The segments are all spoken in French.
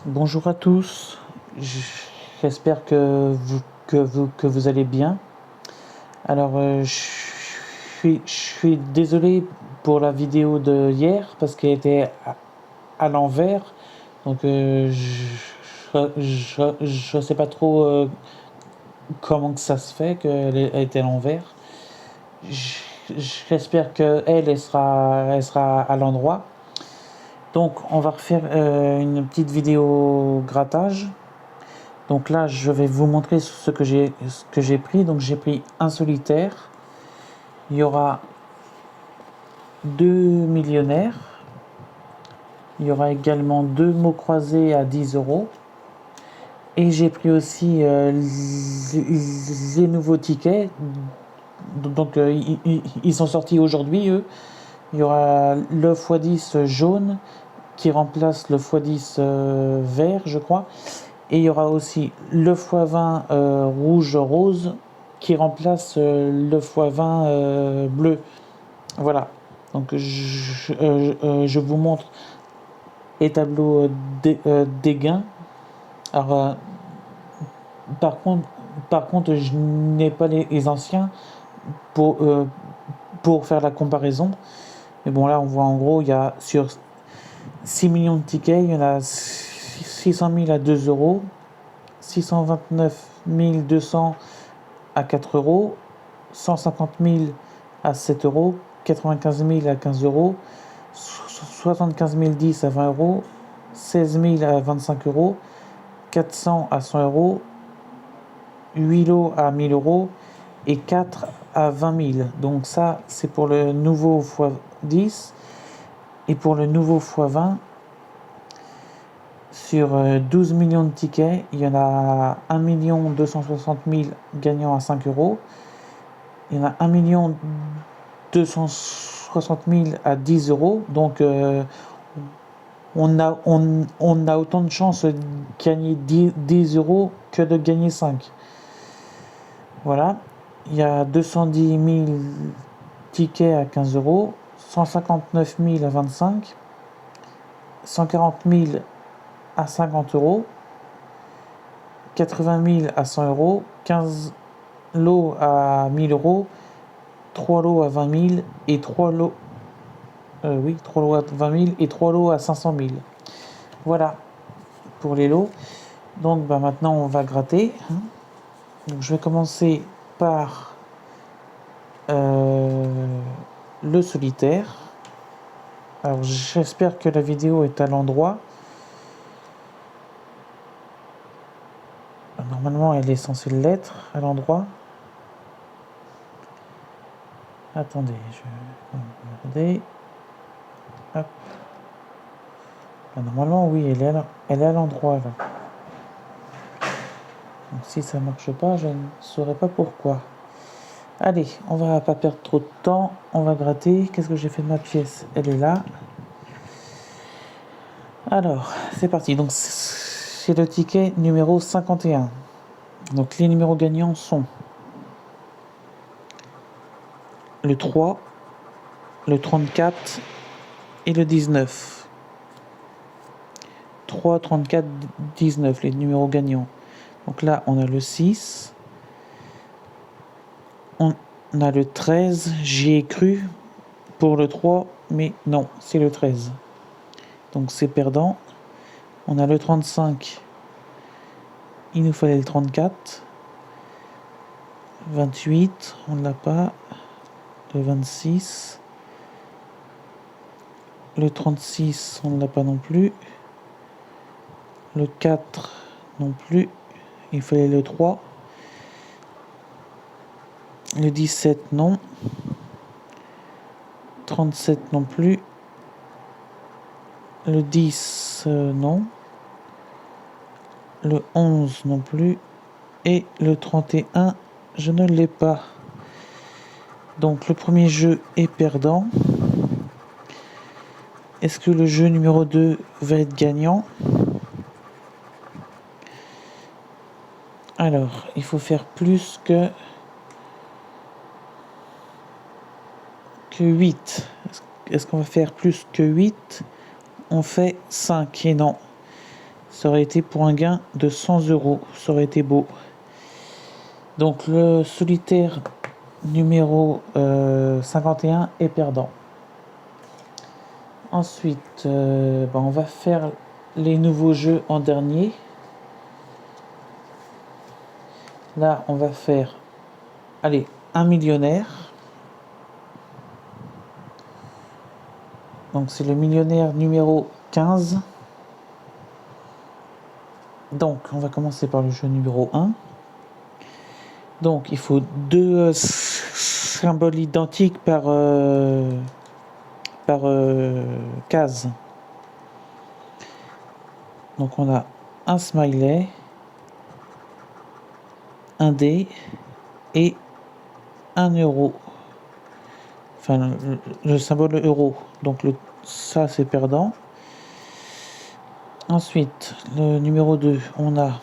Bonjour à tous, j'espère que vous allez bien. Alors, je suis désolé pour la vidéo de hier parce qu'elle était à l'envers. Donc, je sais pas trop comment que ça se fait qu'elle était à l'envers. J'espère elle sera à l'endroit. Donc, on va refaire une petite vidéo grattage. Donc là, je vais vous montrer ce que j'ai pris. Donc j'ai pris un solitaire. Il y aura 2 millionnaires. Il y aura également 2 mots croisés à 10 €. Et j'ai pris aussi les nouveaux tickets. Donc ils sont sortis aujourd'hui, eux. Il y aura le x10 jaune qui remplace le x10 vert, je crois. Et il y aura aussi le x20 rouge-rose qui remplace le x20 bleu. Voilà. Donc je vous montre les tableaux des gains. Alors, par contre, je n'ai pas les anciens pour faire la comparaison. Mais bon, là, on voit en gros, il y a sur 6 millions de tickets, il y en a 600 000 à 2 €, 629 200 à 4 €, 150 000 à 7 €, 95 000 à 15 €, 75 010 à 20 €, 16 000 à 25 €, 400 à 100 €, 8 lots à 1000 € et 4 à 20 000. Donc ça, c'est pour le nouveau x10. Et pour le nouveau x20, sur 12 millions de tickets, il y en a 1 260 000 gagnants à 5 €. Il y en a 1 260 000 à 10 €. Donc on a autant de chances de gagner 10 € que de gagner 5. Voilà. Il y a 210 000 tickets à 15 €, 159 000 à 25, 140 000 à 50 €, 80 000 à 100 €, 15 lots à 1000 €, 3 lots à 20 000 et 3 lots, 3 lots à 20 000 et 3 lots à 500 000. Voilà pour les lots. Donc maintenant on va gratter. Donc, je vais commencer par le solitaire. Alors j'espère que la vidéo est à l'endroit. Normalement elle est censée l'être à l'endroit. Attendez, je vais regarder. Hop. Normalement oui, elle est à l'endroit là. Donc si ça marche pas, je ne saurais pas pourquoi. Allez, on va pas perdre trop de temps, on va gratter. Qu'est-ce que j'ai fait de ma pièce? Elle est là. Alors, c'est parti. Donc c'est le ticket numéro 51. Donc les numéros gagnants sont le 3, le 34 et le 19. 3, 34, 19, les numéros gagnants. Donc là, on a le 6. On a le 13. J'y ai cru pour le 3, mais non, c'est le 13. Donc c'est perdant. On a le 35. Il nous fallait le 34. 28, on ne l'a pas. Le 26. Le 36, on ne l'a pas non plus. Le 4 non plus. Il fallait le 3. Le 17 non. 37 non plus. Le 10 non. Le 11 non plus. Et le 31, je ne l'ai pas. Donc le premier jeu est perdant. Est-ce que le jeu numéro 2 va être gagnant? Alors, il faut faire plus que 8. Est-ce qu'on va faire plus que 8? On fait 5 et non. Ça aurait été pour un gain de 100 euros. Ça aurait été beau. Donc le solitaire numéro 51 est perdant. Ensuite, on va faire les nouveaux jeux en dernier. Là, on va faire, allez, un millionnaire. Donc c'est le millionnaire numéro 15. Donc on va commencer par le jeu numéro 1. Donc il faut deux symboles identiques par case. Donc on a un smiley, un dé et un euro. Enfin le symbole euro. Donc ça c'est perdant. Ensuite, le numéro 2, on a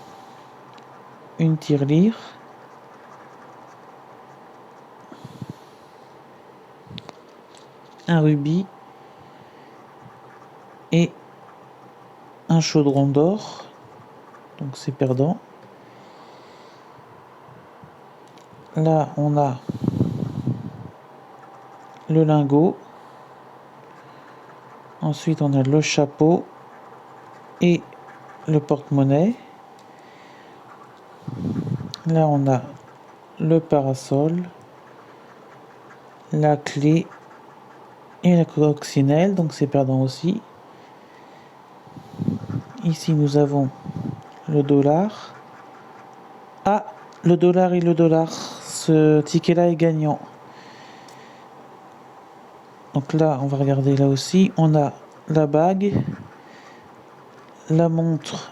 une tirelire, un rubis et un chaudron d'or. Donc c'est perdant. Là, on a le lingot. Ensuite, on a le chapeau et le porte-monnaie. Là, on a le parasol, la clé et la coccinelle, donc c'est perdant aussi. Ici, nous avons le dollar. Ah, le dollar et le dollar. Ce ticket-là est gagnant. Donc là, on va regarder là aussi. On a la bague, la montre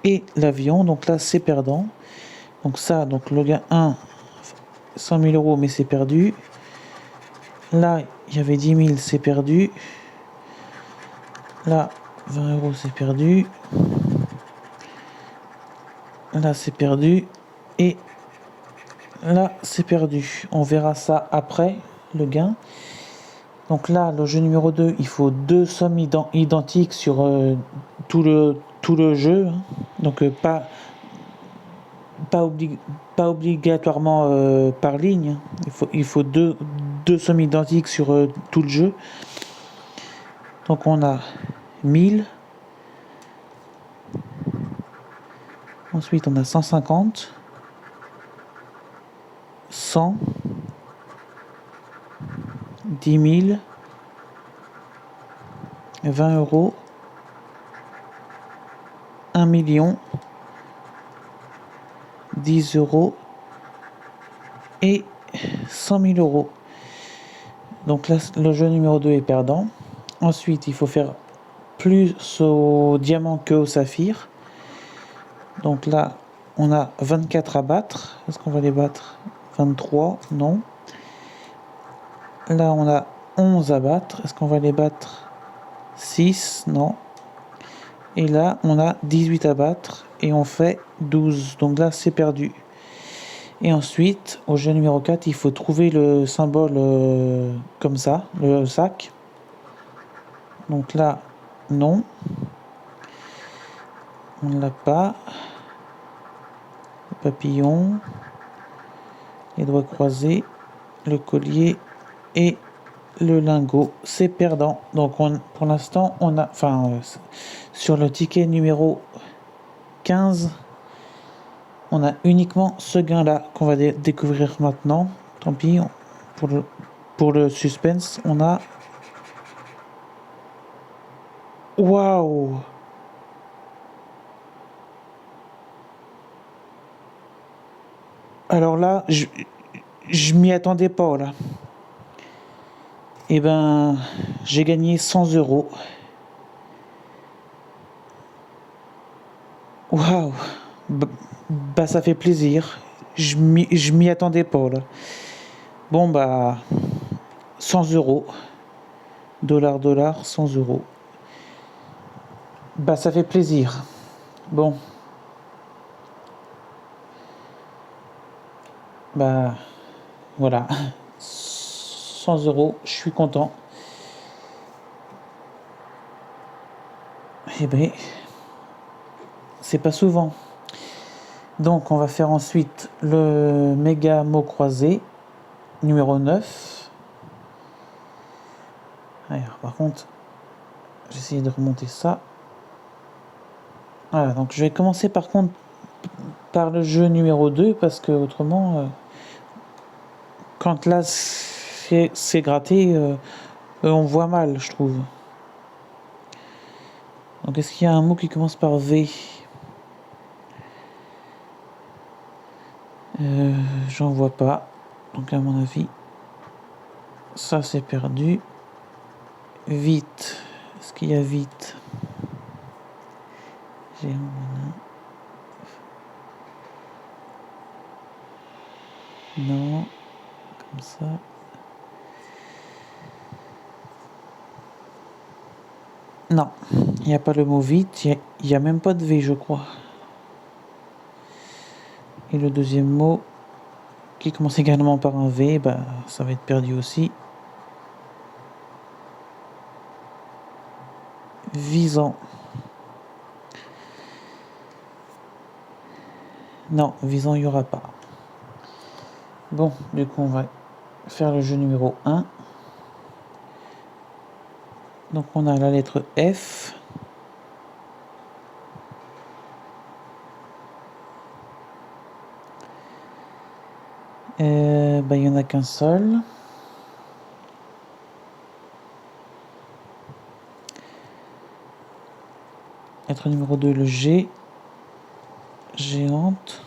et l'avion. Donc là, c'est perdant. Donc ça, donc le gain 1, 100 000 euros, mais c'est perdu. Là, il y avait 10 000, c'est perdu. Là, 20 euros, c'est perdu. Là, c'est perdu. Et là, c'est perdu. On verra ça après, le gain. Donc là, le jeu numéro 2, il faut deux sommes identiques sur tout le jeu. Hein. Donc pas obligatoirement par ligne. Il faut deux sommes identiques sur tout le jeu. Donc on a 1000. Ensuite on a 150. 100. 10 000. 20 euros. 1 million. 10 euros. Et 100 000 euros. Donc là, le jeu numéro 2 est perdant. Ensuite, il faut faire plus au diamant que au saphir. Donc là, on a 24 à battre. Est-ce qu'on va les battre? 23, non. Là, on a 11 à battre. Est-ce qu'on va les battre? 6, non. Et là, on a 18 à battre. Et on fait 12. Donc là, c'est perdu. Et ensuite, au jeu numéro 4, il faut trouver le symbole comme ça, le sac. Donc là, non. On ne l'a pas. Le papillon. Les doigts croisés. Le collier. Et le lingot. C'est perdant. Donc pour l'instant, on a... Enfin, sur le ticket numéro 15, on a uniquement ce gain-là qu'on va découvrir maintenant. Tant pis, pour le suspense, on a... Waouh! Alors là, je m'y attendais pas, là. Eh ben, j'ai gagné 100 euros. Waouh! Bah, ça fait plaisir. Je m'y attendais pas, là. Bon, bah, 100 euros. Dollar, 100 euros. Bah, ça fait plaisir. Bon. Bah, voilà. 100 euros, je suis content. Eh ben, c'est pas souvent. Donc on va faire ensuite le méga mot croisé numéro 9. Alors, par contre, j'essaie de remonter ça. Voilà, donc je vais commencer par contre par le jeu numéro 2 parce que autrement, quand là c'est gratté, on voit mal, je trouve. Donc est-ce qu'il y a un mot qui commence par V? J'en vois pas. Donc à mon avis, ça c'est perdu. Vite. Est-ce qu'il y a vite? Non. Comme ça. Non. Il n'y a pas le mot vite. Il n'y a même pas de V, je crois. Et le deuxième mot, qui commence également par un V, bah, ça va être perdu aussi. Visant. Non, visant, il n'y aura pas. Bon, du coup, on va faire le jeu numéro 1. Donc, on a la lettre F. Il n'y en a qu'un seul. Lettre numéro 2, le G. Géante.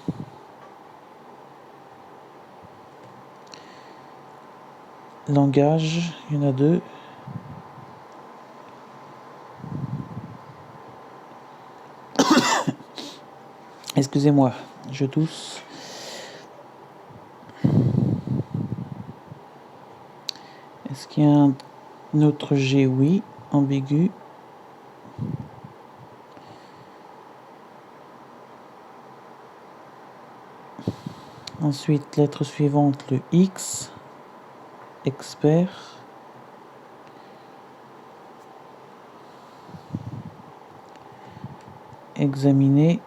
Langage, il y en a 2. Excusez-moi, je tousse. Est-ce qu'il y a un autre G? Oui, ambigu. Ensuite, lettre suivante, le X. Expert. Examiner.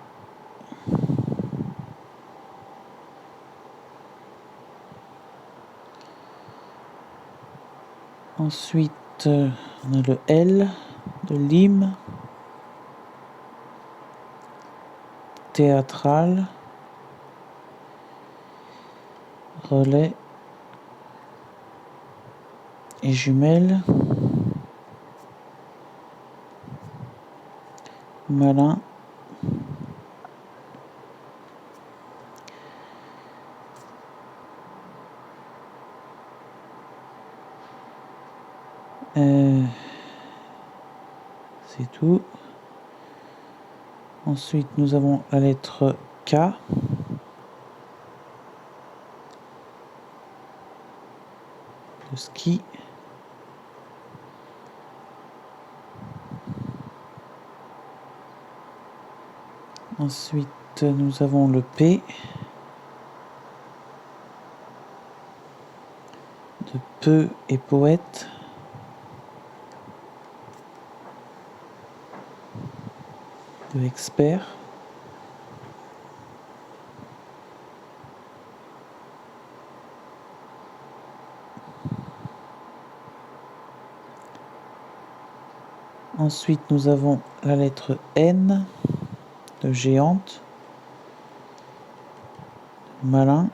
Ensuite, on a le L de Lime. Théâtral. Relais. Et jumelle. Malin. C'est tout. Ensuite, nous avons la lettre K. Le ski. Ensuite, nous avons le P. De peu et poète. De expert. Ensuite, nous avons la lettre N de géante, malin,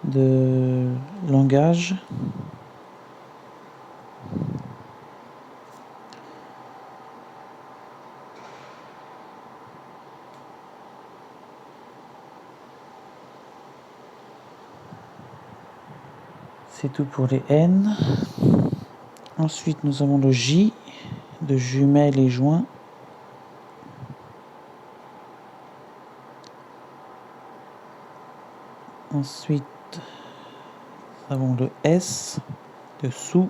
de langage, c'est tout pour les N. Ensuite, nous avons le J de jumelles et joints. Ensuite, nous avons le S de sous,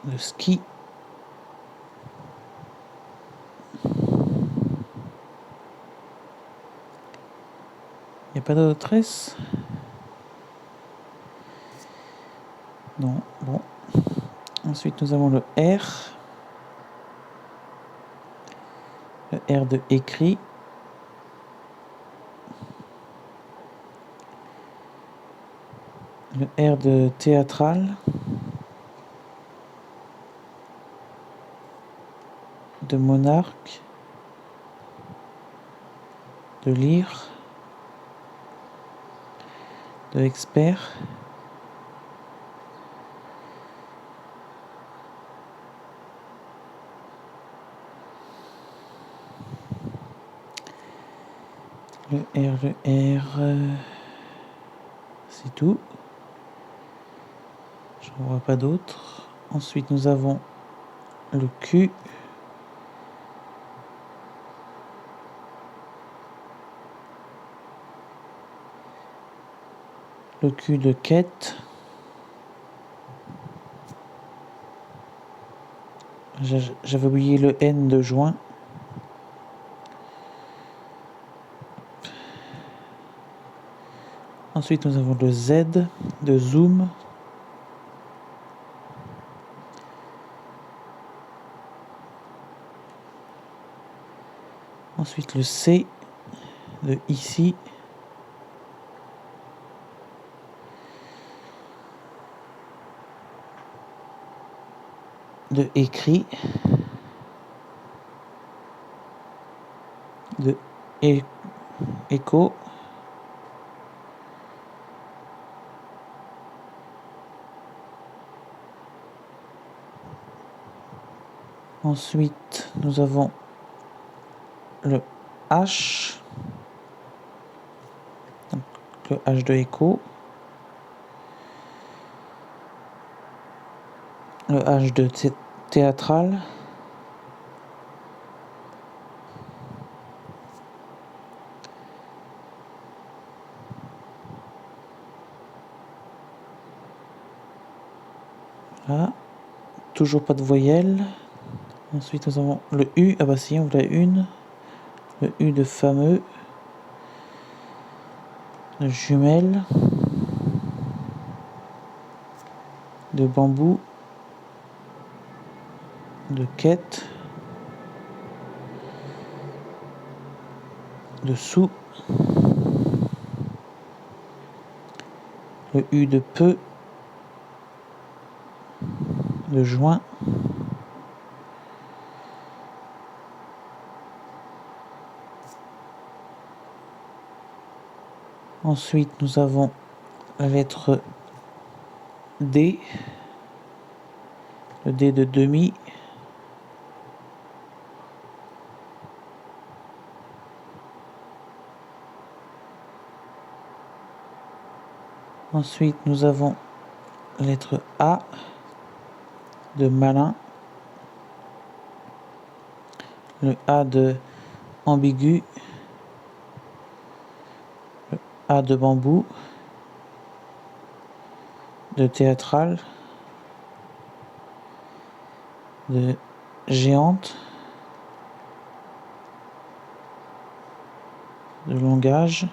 de ski. Il n'y a pas d'autre S. Non, bon. Ensuite, nous avons le R. Le R de écrit. Le R de théâtral. De monarque. De lire. De expert. Le R, c'est tout. Je n'en vois pas d'autres. Ensuite, nous avons le Q. Le Q de quête. J'avais oublié le N de joint. Ensuite, nous avons le Z de zoom. Ensuite, le C de ici. De écrit. De écho. Ensuite, nous avons le H. Donc, le H de écho. Le H de théâtral. Voilà. Toujours pas de voyelle. Ensuite, nous avons le U. Ah bah si, on voulait une. Le U de fameux. De jumelle. De bambou. De quête. De sous. Le U de peu. De joint. Ensuite, nous avons la lettre D. Le D de demi. Ensuite, nous avons la lettre A de malin. Le A de ambigu. Le A de bambou. De théâtral. De géante. De langage.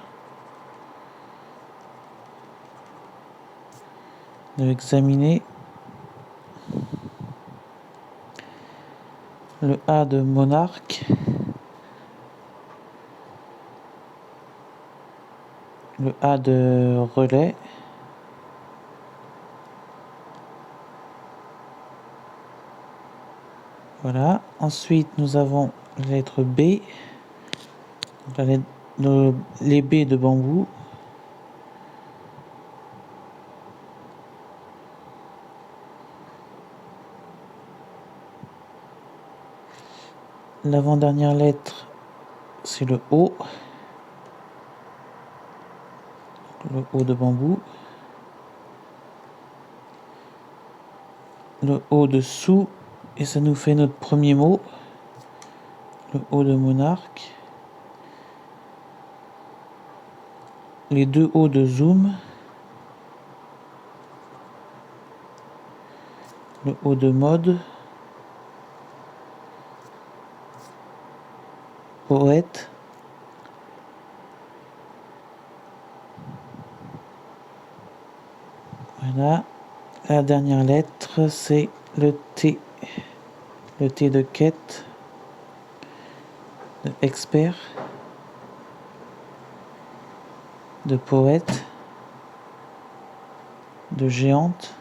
De examiner. Le A de monarque. Le A de relais. Voilà. Ensuite, nous avons la lettre B. Les B de bambou. L'avant-dernière lettre, c'est le O. Le O de bambou. Le O de sous. Et ça nous fait notre premier mot. Le O de monarque. Les deux O de zoom. Le O de mode. Poète. Voilà. La dernière lettre, c'est le T. Le T de quête, de expert, de poète, de géante.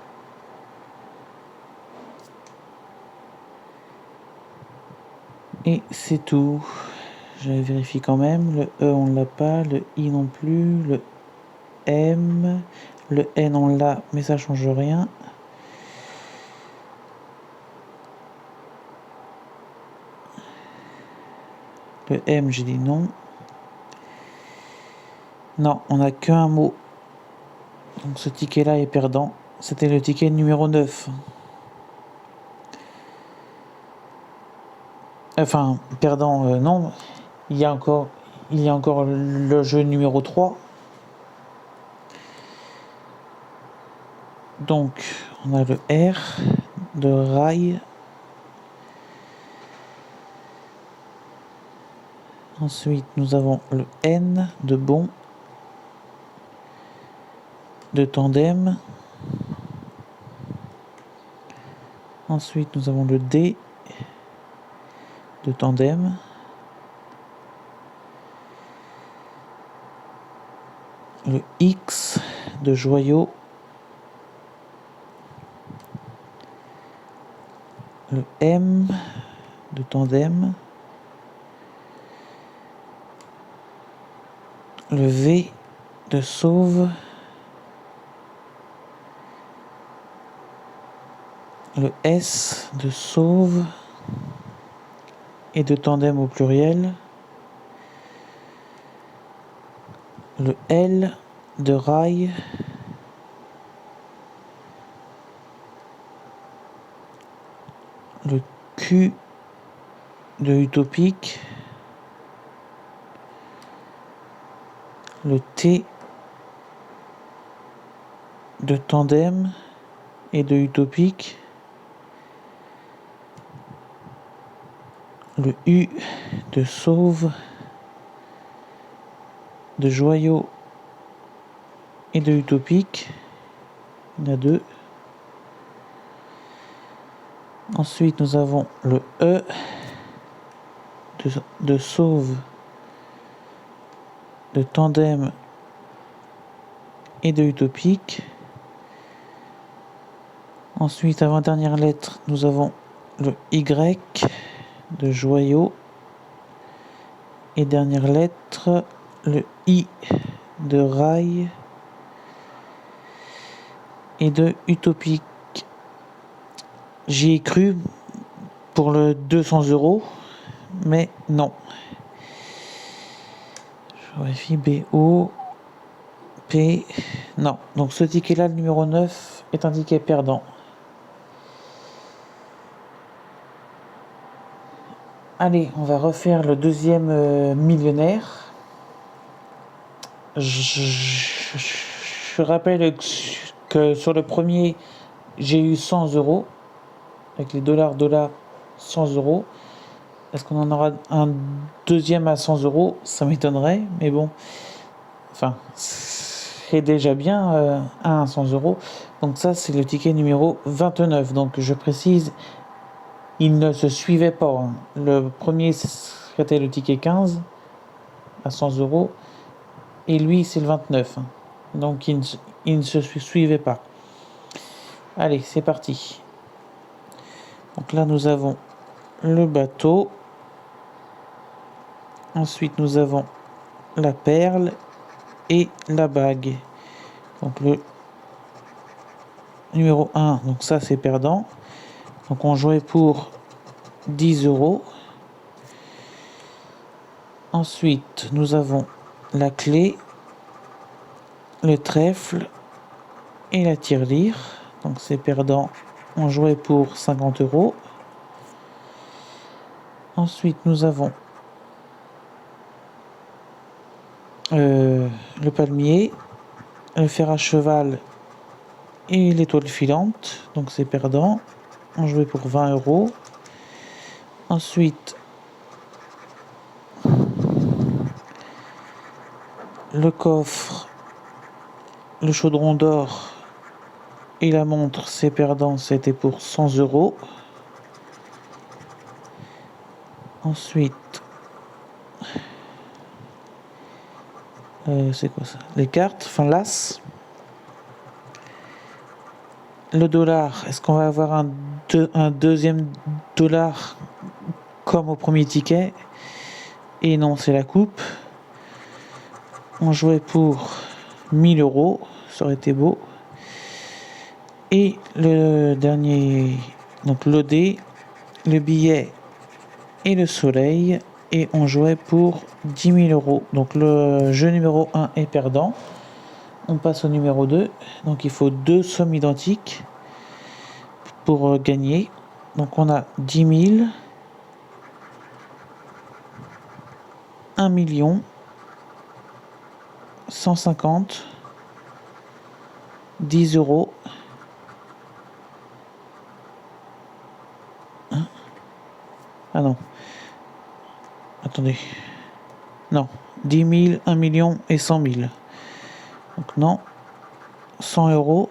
Et c'est tout. Je vérifie quand même. Le E, on l'a pas. Le I non plus. Le M. Le N, on l'a, mais ça change rien. Le M, j'ai dit non. Non, on n'a qu'un mot. Donc ce ticket-là est perdant. C'était le ticket numéro 9. Enfin, perdant, non. Il y a encore le jeu numéro 3. Donc, on a le R de rail. Ensuite, nous avons le N de bon, de tandem. Ensuite, nous avons le D de tandem. Le X de joyau. Le M de tandem. Le V de sauve. Le S de sauve et de tandem au pluriel. Le L de rail. Le Q de utopique. Le T de tandem et de utopique. Le U de sauve, de joyau et de utopique. Il y en a deux. Ensuite, nous avons le E de sauve, de tandem et de utopique. Ensuite, avant-dernière lettre, nous avons le Y de joyau. Et dernière lettre, le I de rail et de utopique. J'y ai cru pour le 200 €, mais non. Je vérifie BO, P, non. Donc ce ticket-là, le numéro 9, est un ticket perdant. Allez, on va refaire le deuxième millionnaire. Je rappelle que sur le premier, j'ai eu 100 €. Avec les dollars, 100 €. Est-ce qu'on en aura un deuxième à 100 €? Ça m'étonnerait, mais bon. Enfin, c'est déjà bien un à 100 €. Donc ça, c'est le ticket numéro 29. Donc je précise, il ne se suivait pas, hein. Le premier, c'était le ticket 15 à 100 €. Et lui, c'est le 29. Hein. Donc il ne se suivait pas. Allez, c'est parti. Donc là, nous avons le bateau. Ensuite, nous avons la perle et la bague. Donc le numéro 1, donc ça c'est perdant. Donc on jouait pour 10 €. Ensuite, nous avons la clé, le trèfle et la tirelire. Donc c'est perdant. On jouait pour 50 €. Ensuite, nous avons le palmier, le fer à cheval et l'étoile filante. Donc c'est perdant. On jouait pour 20 €. Ensuite, le coffre, le chaudron d'or et la montre, c'est perdant, c'était pour 100 euros. Ensuite, c'est quoi ça? Les cartes, enfin l'as. Le dollar, est-ce qu'on va avoir un deuxième dollar comme au premier ticket? Et non, c'est la coupe. On jouait pour 1000 euros, ça aurait été beau. Et le dernier, donc le dé, le billet et le soleil. Et on jouait pour 10 000 euros. Donc le jeu numéro 1 est perdant. On passe au numéro 2. Donc il faut deux sommes identiques pour gagner. Donc on a 10 000, 1 million, 150, 10 euros. Ah non. Attendez. Non. 10 000, 1 million et 100 000. Donc non. 100 euros.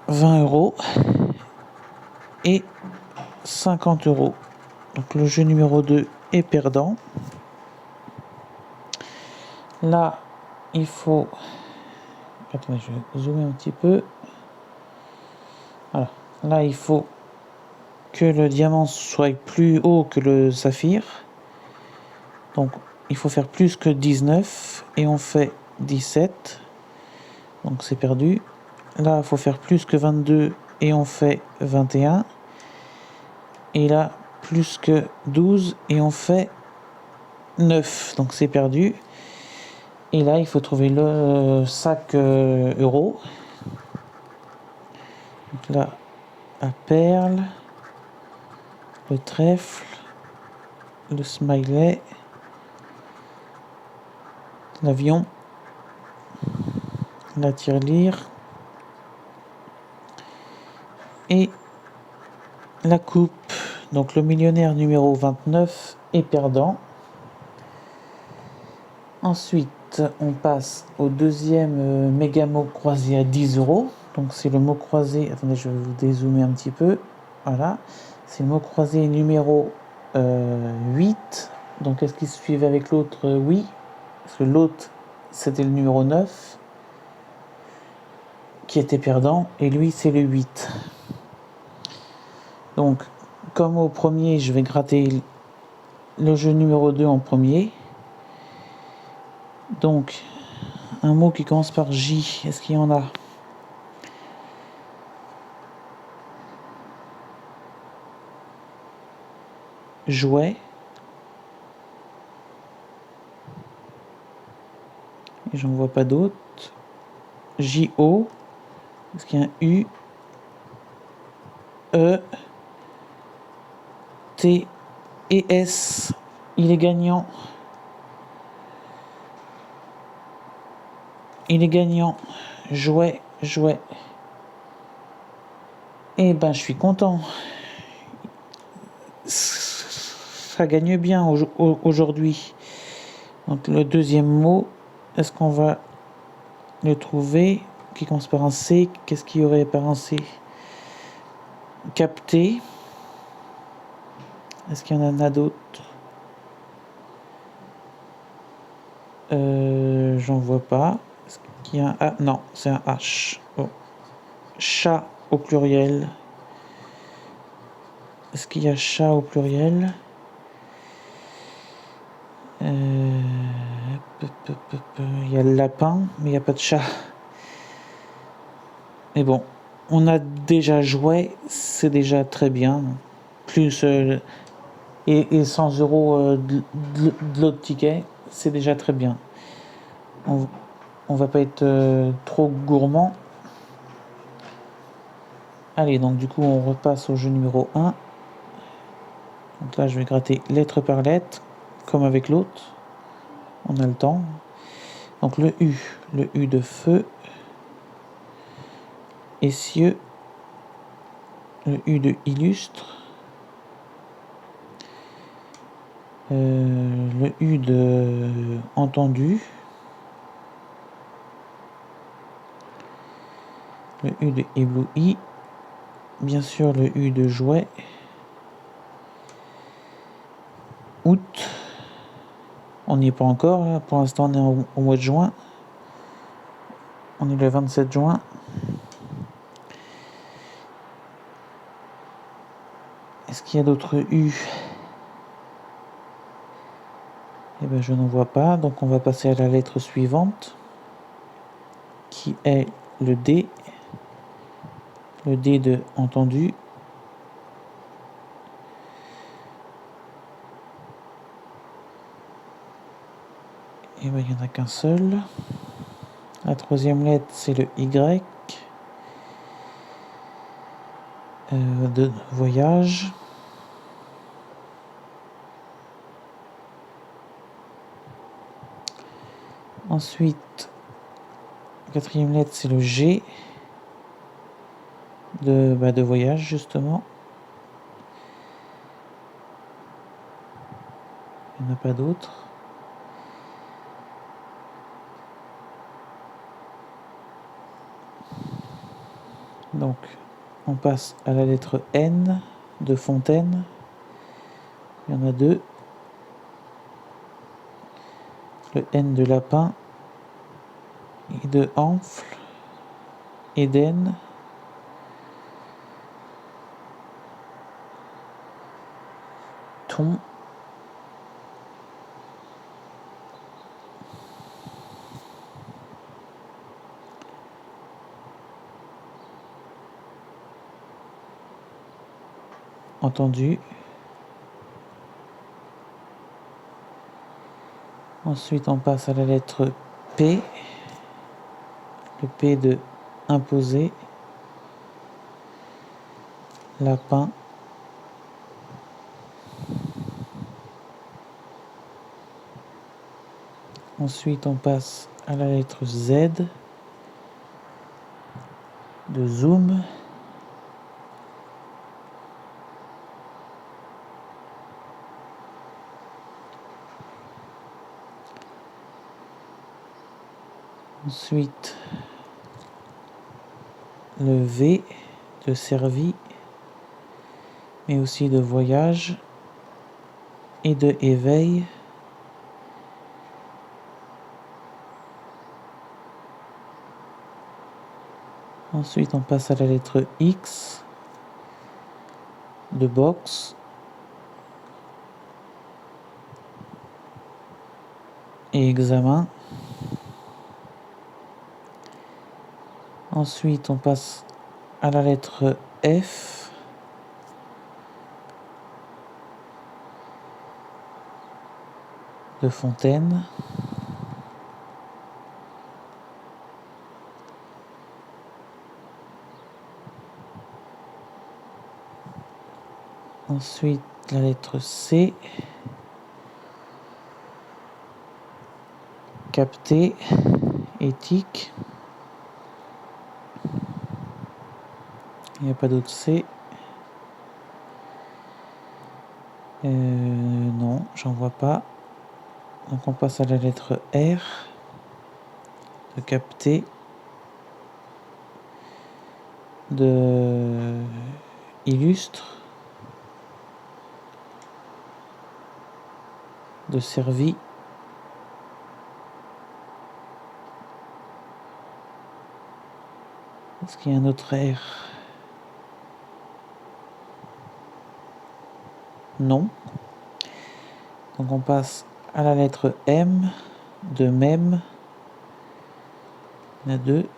20 euros. Et 50 euros. Donc le jeu numéro 2 est perdant. Là, il faut... Attendez, je vais zoomer un petit peu. Voilà. Là, il faut que le diamant soit plus haut que le saphir. Donc, il faut faire plus que 19 et on fait 17. Donc, c'est perdu. Là, il faut faire plus que 22 et on fait 21. Et là, plus que 12 et on fait 9. Donc, c'est perdu. Et là, il faut trouver le sac euro. Donc là, la perle, le trèfle, le smiley, l'avion, la tirelire et la coupe. Donc le millionnaire numéro 29 est perdant. Ensuite, on passe au deuxième méga mot croisé à 10 euros. Donc c'est le mot croisé, attendez, je vais vous dézoomer un petit peu. Voilà, c'est le mot croisé numéro 8. Donc est-ce qu'il suivait avec l'autre? Oui, parce que l'autre c'était le numéro 9 qui était perdant et lui c'est le 8. Donc comme au premier, je vais gratter le jeu numéro 2 en premier. Donc un mot qui commence par J, est-ce qu'il y en a? Jouet. Et j'en vois pas d'autres. J-O. Est-ce qu'il y a un U? E. T. Et S. Il est gagnant. Il est gagnant. Jouet, jouet. Eh ben, je suis content. Ça gagne bien aujourd'hui. Donc, le deuxième mot, est-ce qu'on va le trouver? Qui commence par un C. Qu'est-ce qu'il y aurait par un C? Capter. Est-ce qu'il y en a d'autres? J'en vois pas. Est-ce qu'il y a un A? Non, c'est un H. Oh. Chat au pluriel. Est-ce qu'il y a chat au pluriel? Il y a le lapin, mais il n'y a pas de chat. Mais bon, on a déjà joué, c'est déjà très bien. Plus et 100 euros de l'autre ticket, c'est déjà très bien. On va pas être trop gourmand. Allez, donc du coup, on repasse au jeu numéro 1. Donc là, je vais gratter lettre par lettre, comme avec l'autre. On a le temps. Donc le U de feu. Essieux. Le U de illustre. Le U de entendu. le U de ébloui, bien sûr le U de jouet, août, on n'y est pas encore, là. Pour l'instant on est au mois de juin, on est le 27 juin. Est-ce qu'il y a d'autres U? Eh bien, je n'en vois pas, donc on va passer à la lettre suivante, qui est le D de entendu. Et bien, il n'y en a qu'un seul. La troisième lettre, c'est le Y de voyage. Ensuite, la quatrième lettre, c'est le G de voyage, justement. Il n'y en a pas d'autre. Donc, on passe à la lettre N de fontaine. Il y en a deux. Le N de lapin et de enfle, Éden. Ton. Entendu. Ensuite, on passe à la lettre P. Le P de imposer. Lapin. Ensuite, on passe à la lettre Z de zoom. Ensuite, le V de servi, mais aussi de voyage et de éveil. Ensuite, on passe à la lettre X de box et examen. Ensuite, on passe à la lettre F de fontaine. Ensuite, la lettre C, capter, éthique. Il n'y a pas d'autre C. Non, j'en vois pas. Donc on passe à la lettre R, de capter, de illustre, de servi. Est-ce qu'il y a un autre R? Non. Donc on passe à la lettre M de même. Il y en a deux.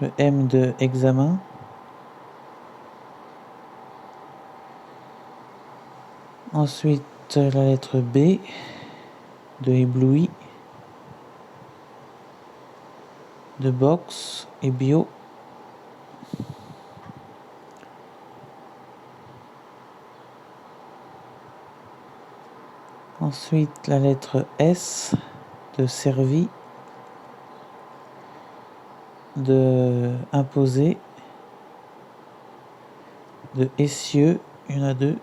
Le M de examen. Ensuite la lettre B de ébloui, de box et bio. Ensuite la lettre S de servi, de imposer, de essieu, il y en a deux.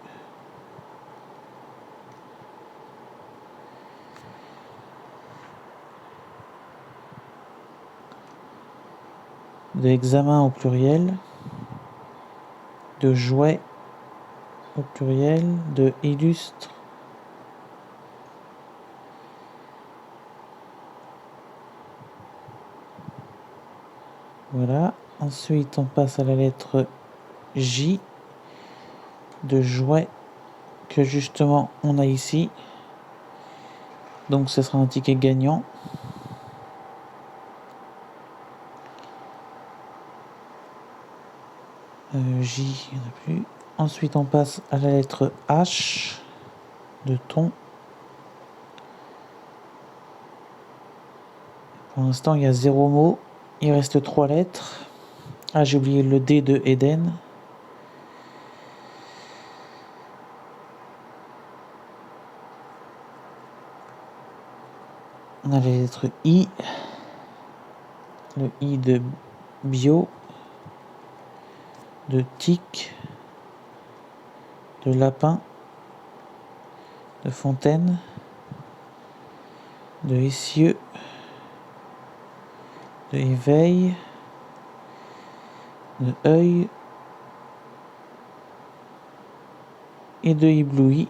de examen au pluriel, de jouet au pluriel, de illustre. Voilà. Ensuite, on passe à la lettre J, de jouet, que justement on a ici. Donc ce sera un ticket gagnant. J, il n'y en a plus. Ensuite, on passe à la lettre H, de thon. Pour l'instant, il y a 0 mot. Il reste 3 lettres. Ah, j'ai oublié le D de Eden. On a la lettre I. Le I de bio. De tic. De lapin. De fontaine. De essieu. De éveil. De œil. Et de ébloui.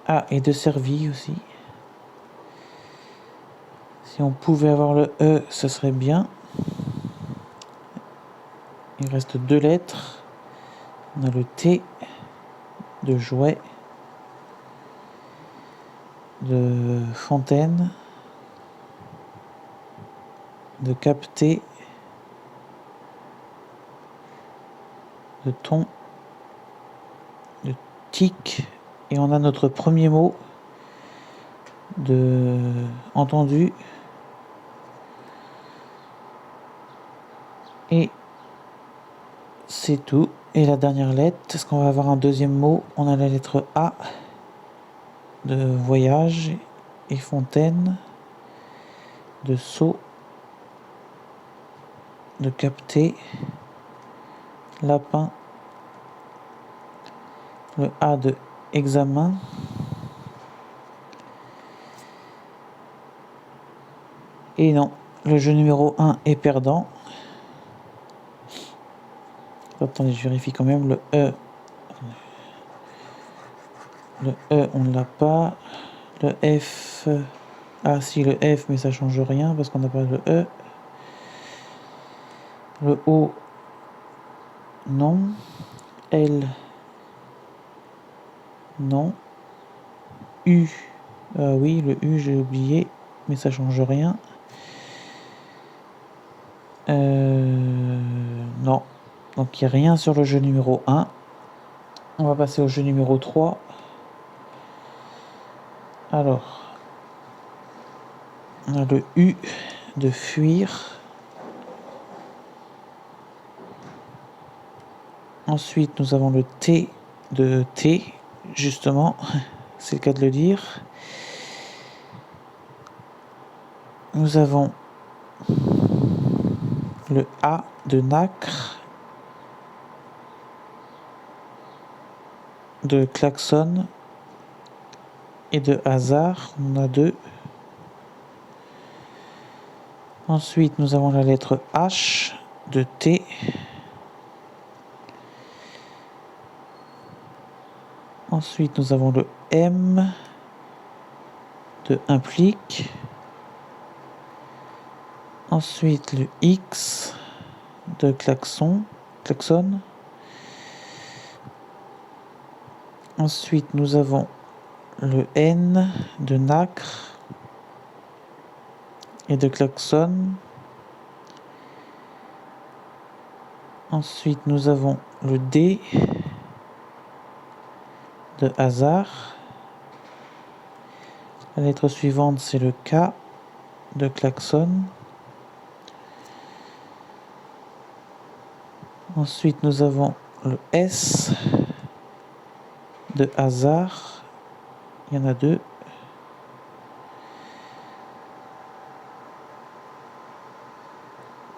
Ah, et de servi aussi. Si on pouvait avoir le E, ce serait bien. Il reste 2 lettres. On a le T de jouet, de fontaine, de capter, de thon, de tic. Et on a notre premier mot de entendu. Et c'est tout. Et la dernière lettre, est-ce qu'on va avoir un deuxième mot? On a la lettre A de voyage et fontaine, de saut, de capter, lapin, le A de examen, et non, le jeu numéro 1 est perdant. Attendez, je vérifie quand même le E. Le E, on ne l'a pas. Le F. Ah si, le F, mais ça change rien parce qu'on n'a pas le E. Le O, non. L, non. U, oui, le U, j'ai oublié, mais ça change rien. Non. Donc il n'y a rien sur le jeu numéro 1. On va passer au jeu numéro 3. Alors, on a le U de fuir. Ensuite, nous avons le T de thé, justement, c'est le cas de le dire. Nous avons le A de nacre, de klaxon et de hasard. On en a 2. Ensuite, nous avons la lettre H de thé. Ensuite, nous avons le M de implique. Ensuite, le X de klaxon. Ensuite, nous avons le N de nacre et de klaxon. Ensuite, nous avons le D de hasard. La lettre suivante, c'est le K de klaxon. Ensuite, nous avons le S de hasard. Il y en a 2.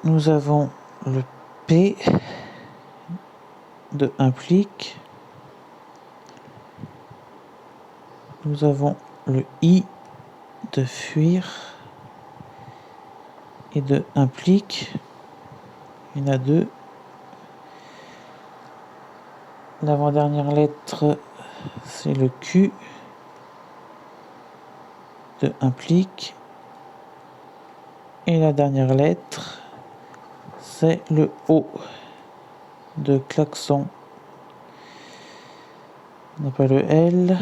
Nous avons le P de implique. Nous avons le I de fuir et de implique. Il y en a deux. L'avant-dernière lettre, c'est le Q de implique. Et la dernière lettre, c'est le O de klaxon. On n'a pas le L,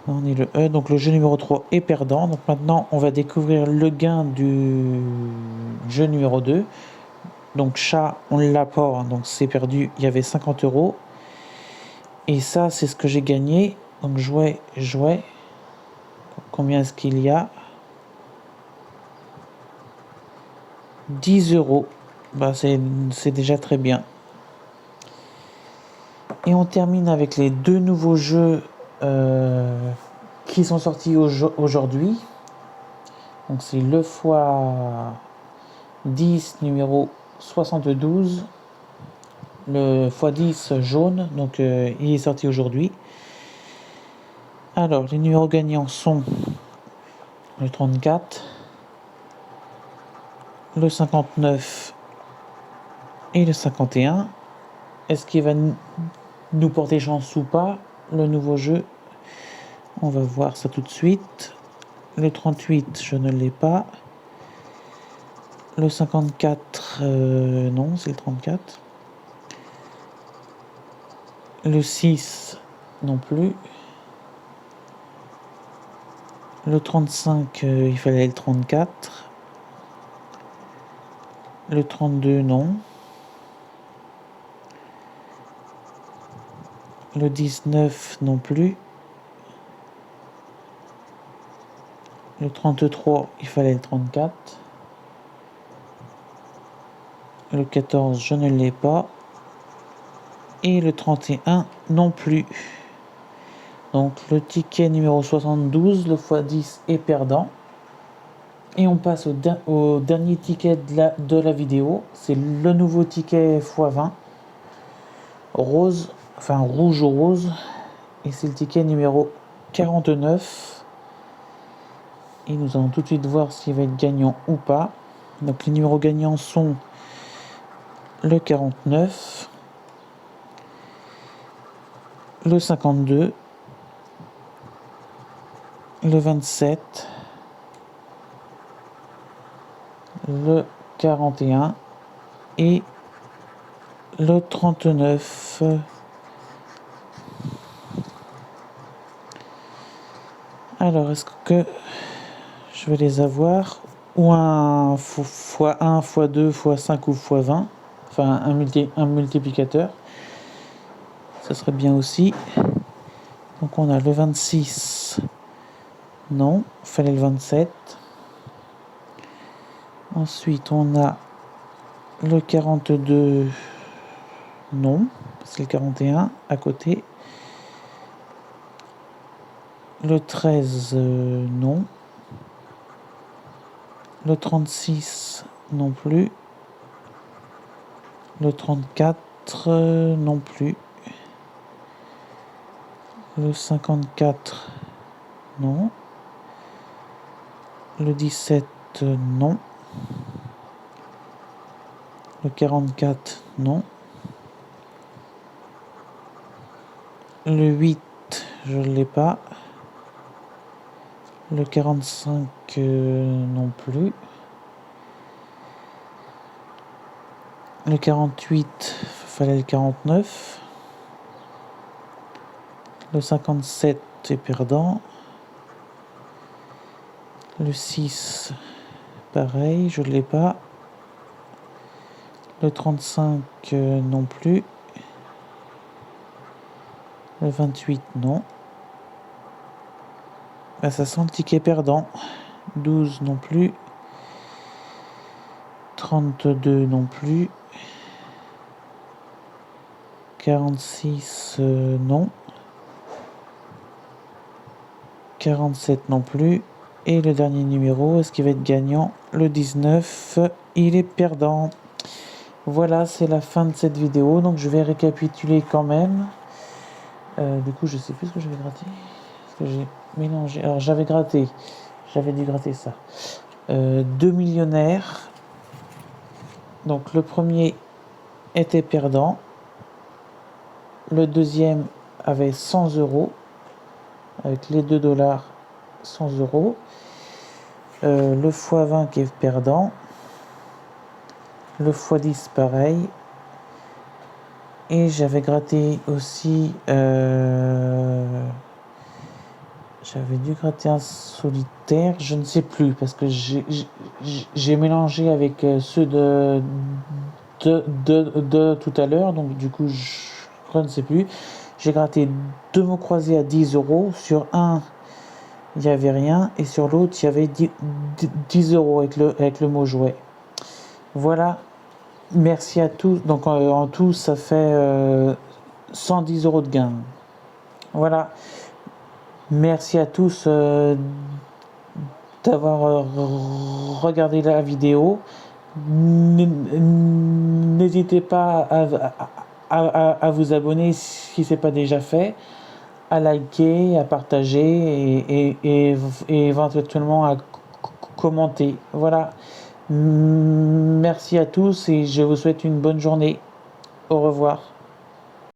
non, on est le E. Donc le jeu numéro 3 est perdant. Donc maintenant, on va découvrir le gain du jeu numéro 2. Donc chat, on ne l'a pas, hein, donc c'est perdu. Il y avait 50 €. Et ça, c'est ce que j'ai gagné. Donc jouet. Combien est-ce qu'il y a? 10 €. Bah, c'est déjà très bien. Et on termine avec les deux nouveaux jeux qui sont sortis aujourd'hui. Donc c'est le x10 numéro 72. Le x10 jaune, donc il est sorti aujourd'hui. Alors les numéros gagnants sont le 34, le 59 et le 51. Est-ce qu'il va nous porter chance ou pas, le nouveau jeu? On va voir ça tout de suite. Le 38, je ne l'ai pas. Le 54, non, c'est le 34. Le 6, non plus. Le 35, il fallait le 34. Le 32, non. Le 19, non plus. Le 33, il fallait le 34. Le 14, je ne l'ai pas. Et le 31, non plus. Donc le ticket numéro 72, le x10 est perdant. Et on passe au dernier ticket de la vidéo. C'est le nouveau ticket x20. Rose, enfin rouge ou rose. Et c'est le ticket numéro 49. Et nous allons tout de suite voir s'il va être gagnant ou pas. Donc les numéros gagnants sont le 49, le 52, le 27, le 41 et le 39. Alors, est-ce que je vais les avoir? Ou un x1, x2, x5 ou x20. Enfin, un multiplicateur. Ça serait bien aussi. Donc, on a le 26. Non, il fallait le 27. Ensuite, on a le 42. Non, c'est le 41 à côté. Le 13, non. Le 36, non plus. Le 34, non plus. Le 54, non. Le 17, non. Le 44, non. Le 8, je ne l'ai pas. Le 45, non plus. Le 48, il fallait le 49. Le 57 est perdant. Le 6, pareil, je ne l'ai pas. Le 35, non plus. Le 28, non. Ben, ça sent le ticket perdant. 12 non plus. 32 non plus. 46, non. 47 non plus. Et le dernier numéro, est-ce qu'il va être gagnant? Le 19, il est perdant. Voilà, c'est la fin de cette vidéo. Donc je vais récapituler quand même. Du coup, je sais plus ce que j'avais gratté. Parce que j'ai mélangé. Alors j'avais gratté. J'avais dû gratter ça. 2 millionnaires. Donc le premier était perdant. Le deuxième avait 100 euros. Avec les 2 dollars, 100 euros. Le x20 qui est perdant. Le x10 pareil. Et j'avais gratté aussi... j'avais dû gratter un solitaire, je ne sais plus, parce que j'ai mélangé avec ceux de tout à l'heure, donc du coup je ne sais plus. J'ai gratté 2 mots croisés à 10 euros. Sur un, il n'y avait rien, et sur l'autre, il y avait 10 euros avec le mot jouet. Voilà, merci à tous. Donc en tout, ça fait 110 euros de gain. Voilà. Merci à tous d'avoir regardé la vidéo. N'hésitez pas à vous abonner si ce n'est pas déjà fait, à liker, à partager et éventuellement à commenter. Voilà. Merci à tous et je vous souhaite une bonne journée. Au revoir.